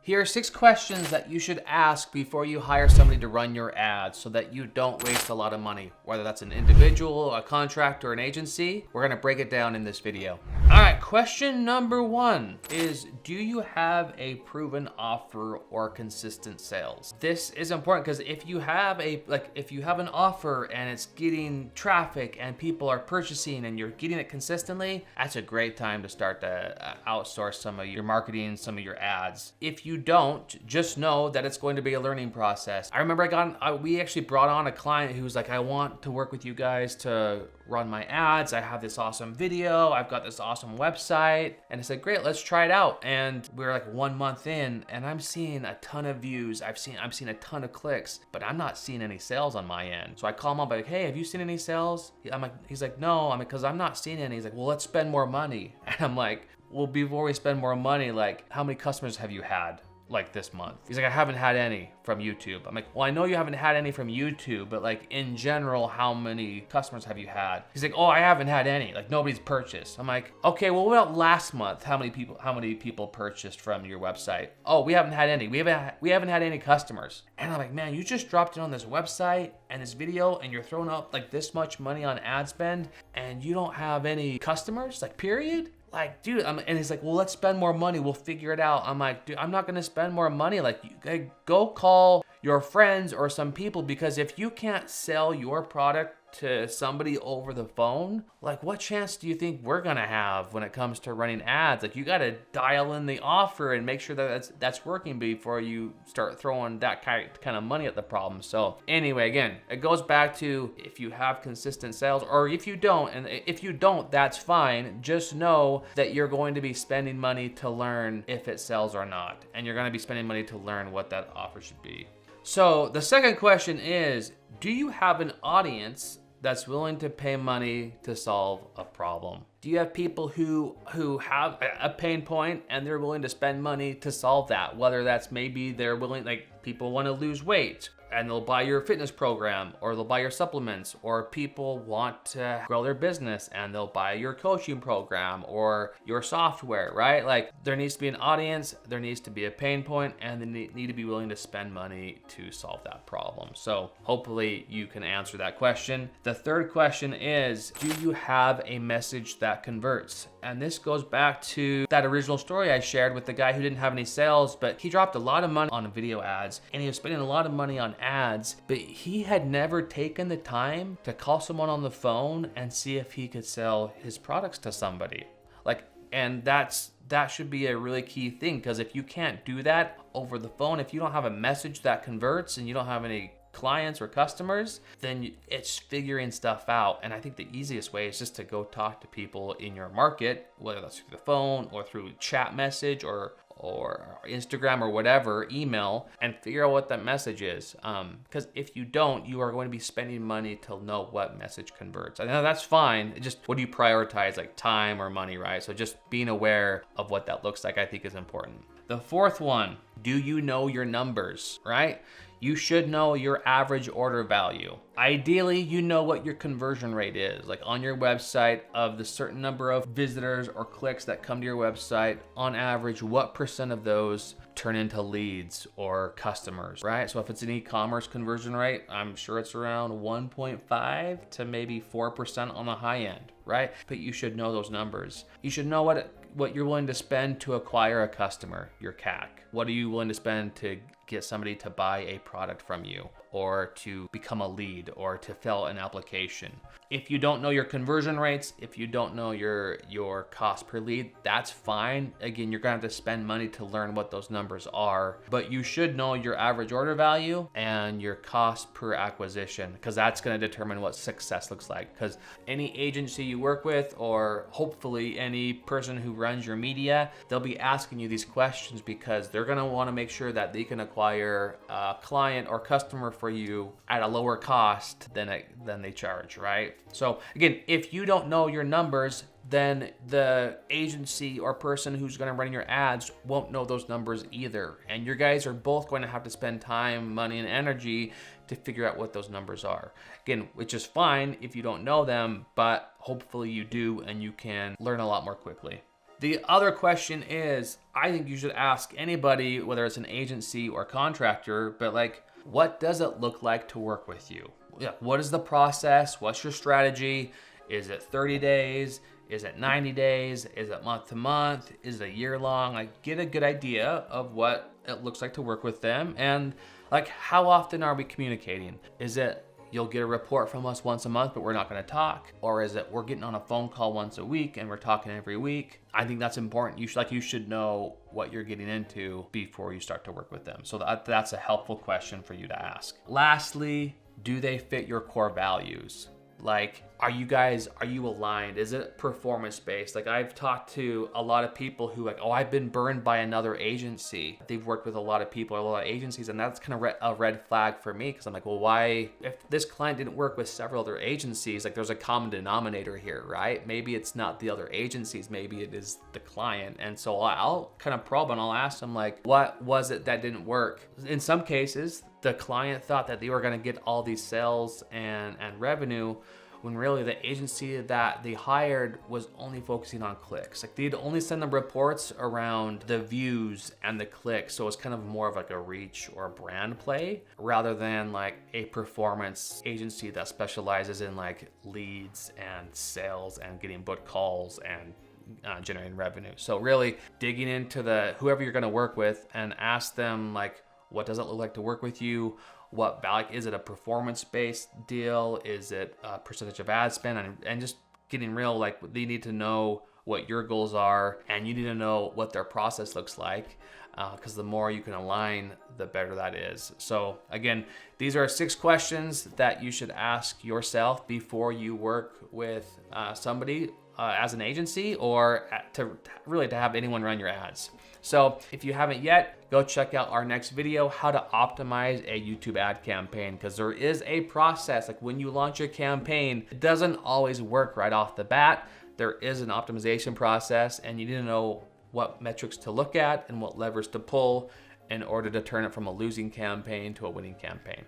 Here are 6 questions that you should ask before you hire somebody to run your ads so that you don't waste a lot of money, whether that's an individual, a contractor, or an agency. We're gonna break it down in this video. All right, question number 1 is, do you have a proven offer or consistent sales? This is important because if you have an offer and it's getting traffic and people are purchasing and you're getting it consistently, that's a great time to start to outsource some of your marketing, some of your ads. If you don't, just know that it's going to be a learning process. I remember we actually brought on a client who was like, I want to work with you guys to run my ads. I have this awesome video. I've got this awesome website. And I said, great, let's try it out. And we're like 1 month in and I'm seeing a ton of views. I'm seeing a ton of clicks, but I'm not seeing any sales on my end. So I call him up like, hey, have you seen any sales? He's like, no, because I'm not seeing any. He's like, well, let's spend more money. And I'm like, well, before we spend more money, like, how many customers have you had like this month? He's like, I haven't had any from YouTube. I'm like, well, I know you haven't had any from YouTube, but like in general, how many customers have you had? He's like, oh, I haven't had any, like nobody's purchased. I'm like, okay, well, what about last month? How many people purchased from your website? Oh, we haven't had any. We haven't had any customers. And I'm like, man, you just dropped it on this website and this video and you're throwing up like this much money on ad spend and you don't have any customers, like period? Like, dude, and he's like, well, let's spend more money. We'll figure it out. I'm like, dude, I'm not going to spend more money. Like, go call your friends or some people, because if you can't sell your product to somebody over the phone, like what chance do you think we're gonna have when it comes to running ads? Like, you gotta dial in the offer and make sure that that's working before you start throwing that kind of money at the problem. So anyway, again, it goes back to if you have consistent sales, or if you don't, and if you don't, that's fine. Just know that you're going to be spending money to learn if it sells or not, and you're gonna be spending money to learn what that offer should be. So the second question is, do you have an audience that's willing to pay money to solve a problem? Do you have people who have a pain point and they're willing to spend money to solve that? Whether that's maybe they're willing, like people want to lose weight and they'll buy your fitness program, or they'll buy your supplements, or people want to grow their business and they'll buy your coaching program or your software, right? Like, there needs to be an audience, there needs to be a pain point, and they need to be willing to spend money to solve that problem. So hopefully you can answer that question. The third question is, do you have a message that converts? And this goes back to that original story I shared with the guy who didn't have any sales, but he dropped a lot of money on video ads and he was spending a lot of money on ads, but he had never taken the time to call someone on the phone and see if he could sell his products to somebody. And that should be a really key thing, because if you can't do that over the phone, if you don't have a message that converts and you don't have any clients or customers, then it's figuring stuff out. And I think the easiest way is just to go talk to people in your market, whether that's through the phone or through chat message or Instagram or whatever, email, and figure out what that message is. Because if you don't, you are going to be spending money to know what message converts. I know that's fine. It's just, what do you prioritize, like time or money, right? So just being aware of what that looks like, I think, is important. The fourth one, do you know your numbers, right? You should know your average order value. Ideally, you know what your conversion rate is. Like on your website, of the certain number of visitors or clicks that come to your website, on average, what % of those turn into leads or customers, right? So if it's an e-commerce conversion rate, I'm sure it's around 1.5 to maybe 4% on the high end, right? But you should know those numbers. You should know what you're willing to spend to acquire a customer, your CAC. What are you willing to spend to get somebody to buy a product from you, or to become a lead, or to fill an application? If you don't know your conversion rates, if you don't know your cost per lead, that's fine. Again, you're gonna have to spend money to learn what those numbers are, but you should know your average order value and your cost per acquisition, because that's gonna determine what success looks like. Because any agency you work with, or hopefully any person who runs your media, they'll be asking you these questions because they're gonna wanna make sure that they can acquire a client or customer for you at a lower cost than they charge, right? So again, if you don't know your numbers, then the agency or person who's going to run your ads won't know those numbers either. And you guys are both going to have to spend time, money, and energy to figure out what those numbers are. Again, which is fine if you don't know them, but hopefully you do and you can learn a lot more quickly. The other question is, I think you should ask anybody, whether it's an agency or contractor, but like, what does it look like to work with you? Yeah, what is the process? What's your strategy? Is it 30 days? Is it 90 days? Is it month to month? Is it a year long? Like, get a good idea of what it looks like to work with them. And like, how often are we communicating? Is it you'll get a report from us once a month, but we're not going to talk? Or is it we're getting on a phone call once a week and we're talking every week? I think that's important. You should know what you're getting into before you start to work with them. So that's a helpful question for you to ask. Lastly, do they fit your core values? Like, are you aligned? Is it performance based? Like, I've talked to a lot of people who like, oh, I've been burned by another agency. They've worked with a lot of people, a lot of agencies, and that's kind of a red flag for me, because I'm like, well, why, if this client didn't work with several other agencies, like there's a common denominator here, right? Maybe it's not the other agencies, maybe it is the client. And so I'll kind of probe and I'll ask them like, what was it that didn't work? In some cases, the client thought that they were going to get all these sales and revenue, when really the agency that they hired was only focusing on clicks. Like, they'd only send them reports around the views and the clicks. So it's kind of more of like a reach or a brand play, rather than like a performance agency that specializes in like leads and sales and getting booked calls and generating revenue. So really digging into whoever you're going to work with and ask them like, what does it look like to work with you? What value, is it a performance-based deal? Is it a percentage of ad spend? And just getting real, like, they need to know what your goals are, and you need to know what their process looks like, because the more you can align, the better that is. So again, these are 6 questions that you should ask yourself before you work with somebody as an agency, or to have anyone run your ads. So if you haven't yet, go check out our next video, how to optimize a YouTube ad campaign, because there is a process. Like, when you launch your campaign, it doesn't always work right off the bat. There is an optimization process, and you need to know what metrics to look at and what levers to pull in order to turn it from a losing campaign to a winning campaign.